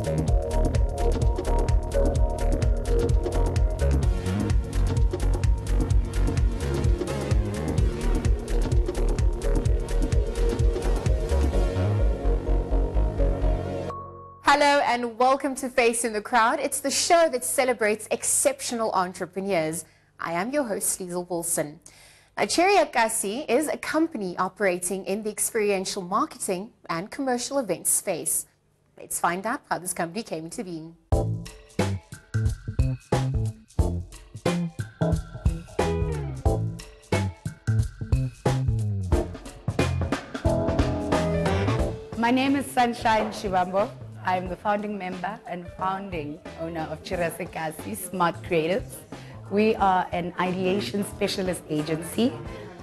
Hello and welcome to Face in the Crowd. It's the show that celebrates exceptional entrepreneurs. I am your host, Liesl Wilson. Now, Cheri is a company operating in the experiential marketing and commercial events space. Let's find out how this company came into being. My name is Sunshine Shivambo. I'm the founding member and founding owner of Cheri Smart Creatives. We are an ideation specialist agency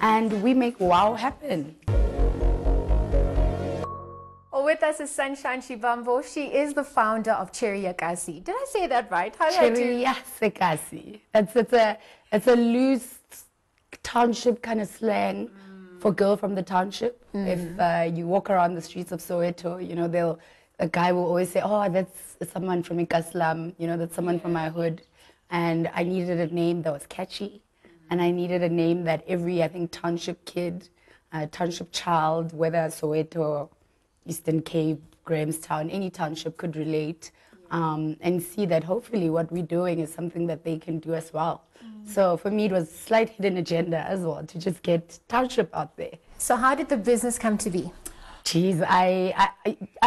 and we make wow happen. With us is Sunshine Shivambo. She is the founder of Cheri. Did I say that right? How did I do? It's a loose township kind of slang for girl from the township. If you walk around the streets of Soweto, you know, a guy will always say, oh, that's someone from Ikaslam, you know, that's someone from my hood. And I needed a name that was catchy. And I needed a name that every, I think, township kid, township child, whether Soweto, Eastern Cape, Grahamstown, any township could relate and see that hopefully what we're doing is something that they can do as well. So for me, it was a slight hidden agenda as well to just get township out there. So how did the business come to be? Geez, I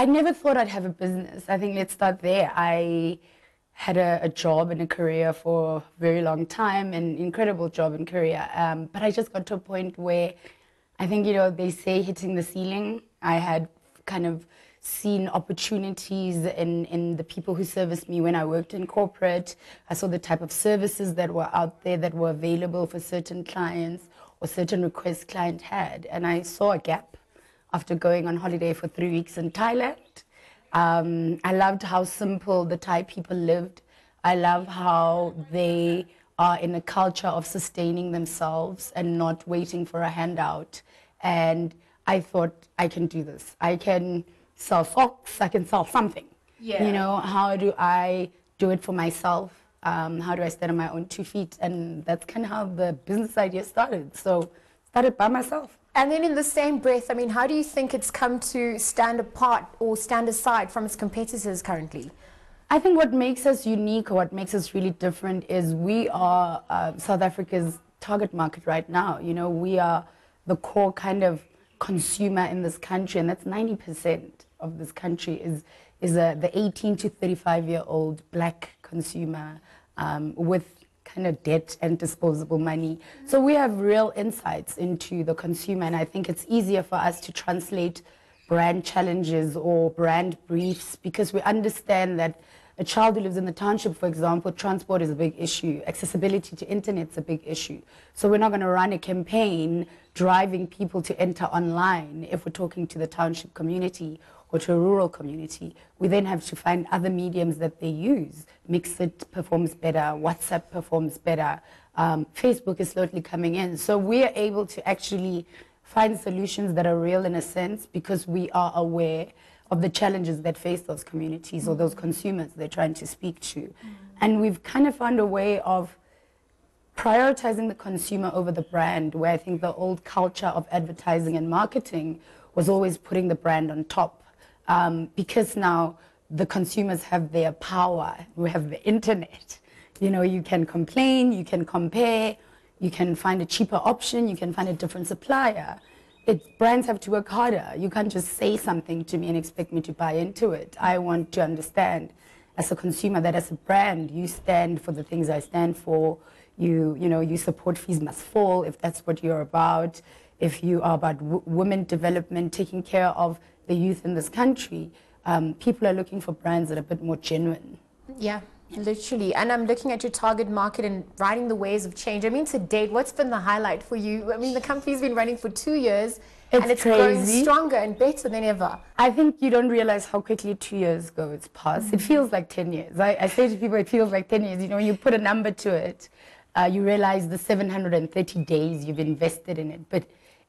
never thought I'd have a business. I think let's start there. I had a job and a career for a very long time, an incredible job and career. But I just got to a point where I think, you know, they say hitting the ceiling. I had kind of seen opportunities in the people who serviced me when I worked in corporate. I saw the type of services that were out there that were available for certain clients or certain requests client had. And I saw a gap after going on holiday for 3 weeks in Thailand. I loved how simple the Thai people lived. I love how they are in a culture of sustaining themselves and not waiting for a handout. And I thought, I can do this. I can sell socks, I can sell something. Yeah. You know, how do I do it for myself? How do I stand on my own 2 feet? And that's kind of how the business idea started. So started by myself. And then in the same breath, I mean, how do you think it's come to stand apart or stand aside from its competitors currently? I think what makes us unique or what makes us really different is we are South Africa's target market right now. You know, we are the core kind of consumer in this country, and that's 90% of this country is the 18 to 35-year-old black consumer with kind of debt and disposable money. So we have real insights into the consumer, and I think it's easier for us to translate brand challenges or brand briefs because we understand that a child who lives in the township, for example, transport is a big issue. Accessibility to internet is a big issue. So we're not going to run a campaign driving people to enter online if we're talking to the township community or to a rural community. We then have to find other mediums that they use. Mixit performs better, WhatsApp performs better, Facebook is slowly coming in. So we are able to actually find solutions that are real in a sense because we are aware of the challenges that face those communities or those consumers they're trying to speak to. And we've kind of found a way of prioritizing the consumer over the brand, where I think the old culture of advertising and marketing was always putting the brand on top. Because now the consumers have their power, we have the internet. You know, you can complain, you can compare, you can find a cheaper option, you can find a different supplier. Brands have to work harder. You can't just say something to me and expect me to buy into it. I want to understand as a consumer that as a brand, you stand for the things I stand for. You know, you support fees must fall if that's what you're about. If you are about women development, taking care of the youth in this country, people are looking for brands that are a bit more genuine. Yeah, literally. And I'm looking at your target market and riding the waves of change. I mean, to date, what's been the highlight for you? I mean, the company's been running for 2 years and it's growing stronger and better than ever. I think you don't realize how quickly 2 years ago it's passed. It feels like 10 years. I say to people, it feels like 10 years. You know, when you put a number to it, you realize the 730 days you've invested in it. But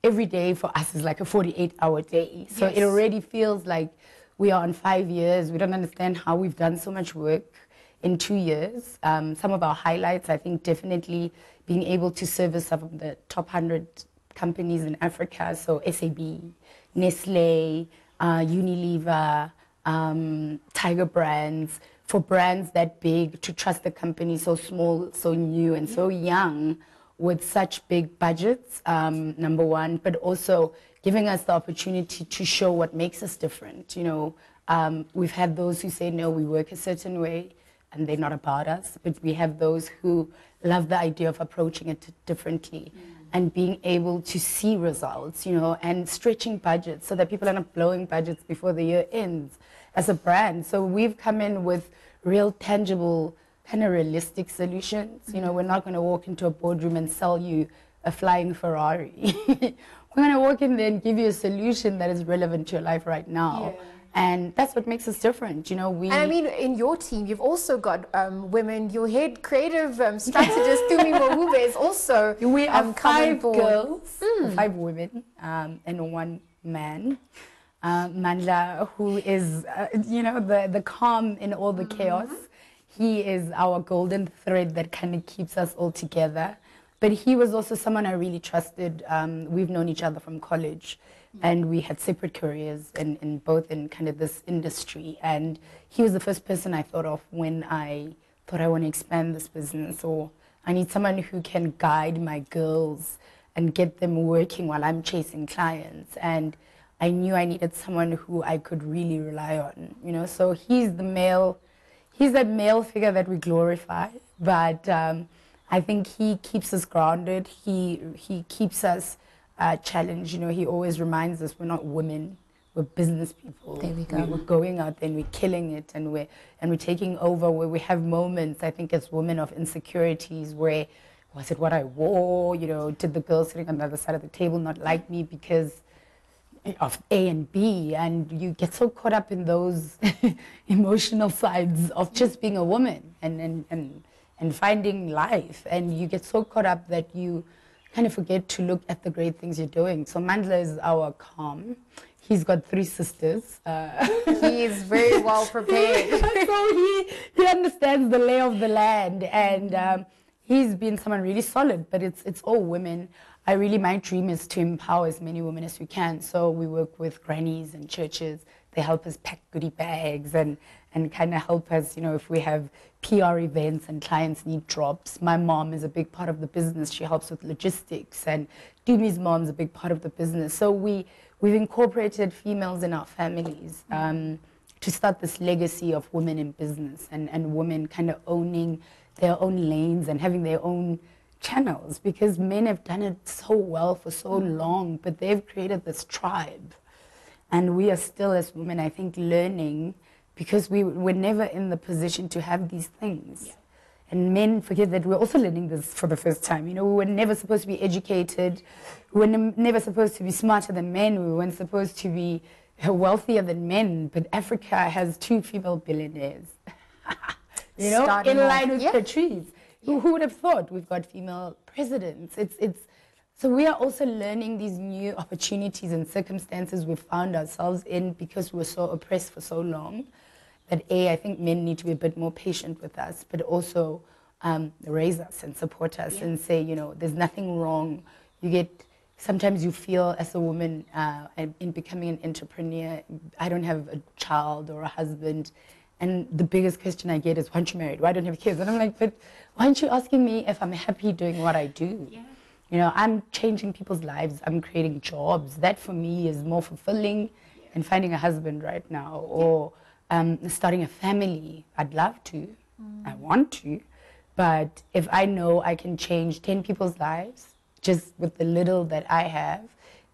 every day for us is like a 48-hour day. So it already feels like we are on 5 years. We don't understand how we've done so much work in 2 years. Some of our highlights, I think, definitely being able to service some of the top 100 companies in Africa. So SAB, Nestle, Unilever, Tiger Brands, for brands that big to trust a company so small, so new, and so young with such big budgets, number one, but also giving us the opportunity to show what makes us different. You know, we've had those who say, no, we work a certain way, and they're not about us, but we have those who love the idea of approaching it differently and being able to see results, you know, and stretching budgets so that people are not blowing budgets before the year ends as a brand. So we've come in with real, tangible, kind of realistic solutions. You know, we're not going to walk into a boardroom and sell you a flying Ferrari. We're going to walk in there and give you a solution that is relevant to your life right now. Yeah. And that's what makes us different, you know. And I mean, in your team, you've also got women. Your head creative strategist, Tumi Mohube, is also we are 5 girls, 5 women, and 1 man. Mandla, who is, you know, the calm in all the chaos. He is our golden thread that kind of keeps us all together. But he was also someone I really trusted. We've known each other from college. And we had separate careers in both in kind of this industry. And he was the first person I thought of when I thought I want to expand this business, or I need someone who can guide my girls and get them working while I'm chasing clients. And I knew I needed someone who I could really rely on, you know. So he's that male figure that we glorify, but I think he keeps us grounded. He keeps us challenge. You know, he always reminds us we're not women, we're business people. There we go. We're going out there and we're killing it, and we're taking over. Where we have moments, I think, as women, of insecurities where, was it what I wore? You know, did the girl sitting on the other side of the table not like me because of A and B? And you get so caught up in those emotional sides of just being a woman and finding life, and you get so caught up that you kind of forget to look at the great things you're doing. So Mandla is our calm. He's got 3 sisters. He is very well prepared. So he understands the lay of the land, and he's been someone really solid, but it's all women. My dream is to empower as many women as we can. So we work with grannies and churches. They help us pack goodie bags and kind of help us, you know, if we have PR events and clients need drops. My mom is a big part of the business. She helps with logistics, and Dumi's mom's a big part of the business. So we've incorporated females in our families to start this legacy of women in business, and women kind of owning their own lanes and having their own channels, because men have done it so well for so long, but they've created this tribe. And we are still, as women, I think, learning, because we were never in the position to have these things. Yeah. And men forget that we're also learning this for the first time. You know, we were never supposed to be educated. We were never supposed to be smarter than men. We weren't supposed to be wealthier than men. But Africa has 2 female billionaires. You know, in line with the trees. Yeah. Who would have thought? We've got female presidents. So we are also learning these new opportunities and circumstances we've found ourselves in because we were so oppressed for so long. That I think men need to be a bit more patient with us, but also raise us and support us and say, you know, there's nothing wrong. Sometimes you feel as a woman in becoming an entrepreneur, I don't have a child or a husband. And the biggest question I get is, why aren't you married? Why don't you have kids? And I'm like, but why aren't you asking me if I'm happy doing what I do? Yeah. You know, I'm changing people's lives. I'm creating jobs. That for me is more fulfilling than finding a husband right now, or starting a family. I'd love to. I want to. But if I know I can change 10 people's lives just with the little that I have,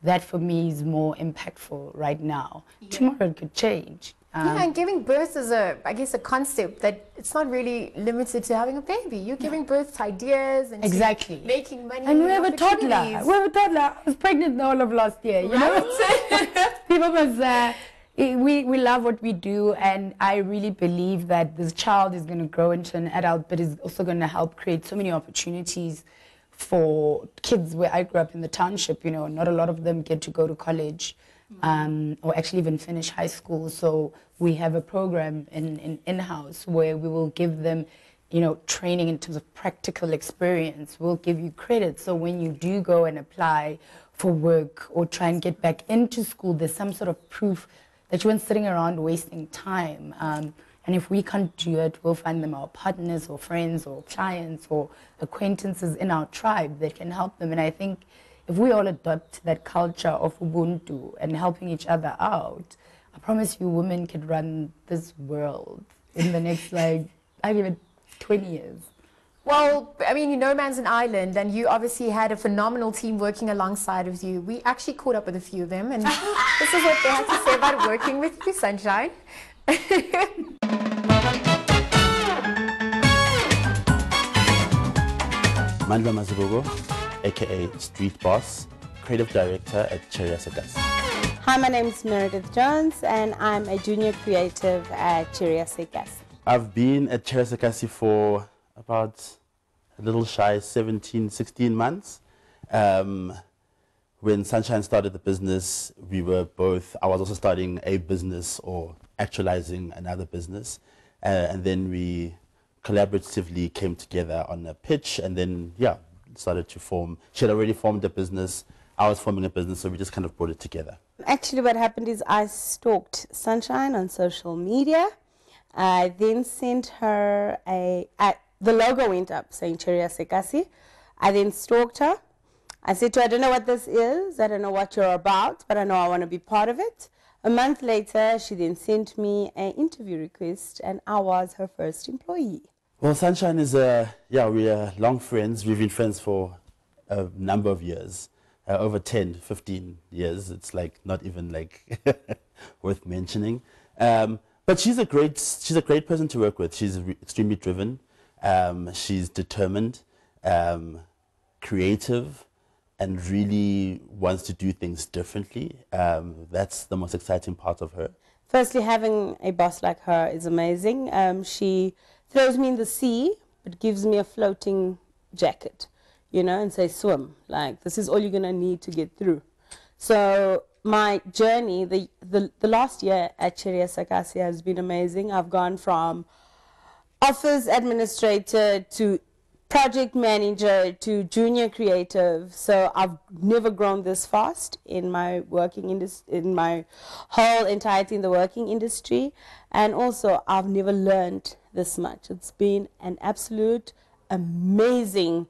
that for me is more impactful right now. Yeah. Tomorrow it could change. Yeah, and giving birth is I guess a concept that it's not really limited to having a baby. You're giving birth to ideas and exactly. making money. And we have a toddler. We have a toddler. I was pregnant the whole of last year. You know? People must. We love what we do, and I really believe that this child is going to grow into an adult, but is also going to help create so many opportunities for kids. Where I grew up in the township, you know, not a lot of them get to go to college. or actually even finish high school. So we have a program in-house where we will give them, you know, training in terms of practical experience. We'll give you credit. So when you do go and apply for work or try and get back into school, there's some sort of proof that you weren't sitting around wasting time. And if we can't do it, we'll find them our partners or friends or clients or acquaintances in our tribe that can help them. And I think if we all adopt that culture of Ubuntu and helping each other out, I promise you women could run this world in the next, like, I give it 20 years. Well, I mean, No Man's an Island, and you obviously had a phenomenal team working alongside of you. We actually caught up with a few of them, and this is what they had to say about working with you, Sunshine. Mandla Mazibugo, aka Street Boss, Creative Director at Cheri. Hi, my name is Meredith Jones and I'm a Junior Creative at Cheri. I've been at Cheri for about a little shy 17, 16 months. When Sunshine started the business, we were both, I was also starting a business or actualizing another business. And then we collaboratively came together on a pitch and then, yeah, started to form. She had already formed a business. I was forming a business, so we just kind of brought it together. Actually, what happened is I stalked Sunshine on social media. I then sent her the logo went up saying Cheri. I then stalked her. I said to her, I don't know what this is. I don't know what you're about, but I know I want to be part of it. A month later, she then sent me an interview request, and I was her first employee. Well, Sunshine is, we are long friends. We've been friends for a number of years, over 10, 15 years. It's like not even like worth mentioning. But she's a great person to work with. She's extremely driven. She's determined, creative, and really wants to do things differently. That's the most exciting part of her. Firstly, having a boss like her is amazing. She throws me in the sea, but gives me a floating jacket, you know, and says, swim. Like, this is all you're going to need to get through. So my journey, the last year at Cheri has been amazing. I've gone from office administrator to project manager to junior creative. So I've never grown this fast in my working in my whole entirety in the working industry, and also I've never learned this much. It's been an absolute amazing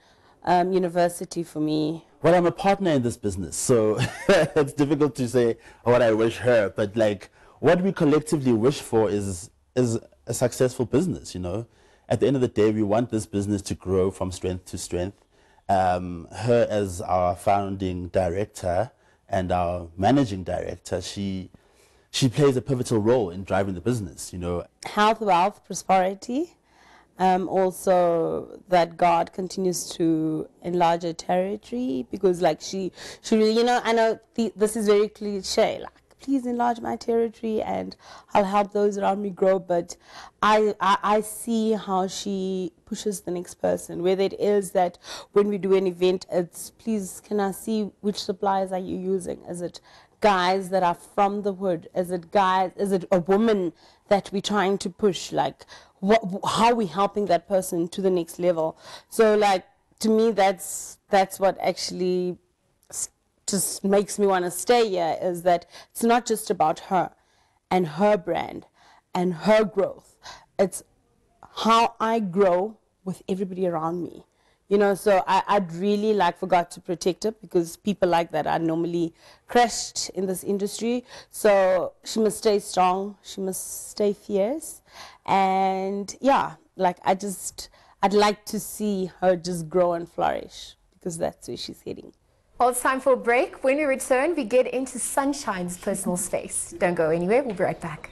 university for me. Well, I'm a partner in this business, so it's difficult to say what I wish her, but like what we collectively wish for is a successful business, you know. At the end of the day, we want this business to grow from strength to strength. Her as our founding director and our managing director, she plays a pivotal role in driving the business, you know. Health, wealth, prosperity. Also that God continues to enlarge her territory, because like she really, you know, I know this is very cliche, like, please enlarge my territory and I'll help those around me grow. But I see how she pushes the next person, whether it is that when we do an event, it's please can I see which suppliers are you using? Is it guys that are from the hood? Is it a woman that we're trying to push? Like, how are we helping that person to the next level? So like, to me, that's what actually just makes me want to stay here, is that it's not just about her and her brand and her growth. It's how I grow with everybody around me. You know, so I'd really like for God to protect her, because people like that are normally crushed in this industry. So she must stay strong. She must stay fierce. And yeah, like I'd like to see her just grow and flourish, because that's where she's heading. Well, it's time for a break. When we return, we get into Sunshine's personal space. Don't go anywhere. We'll be right back.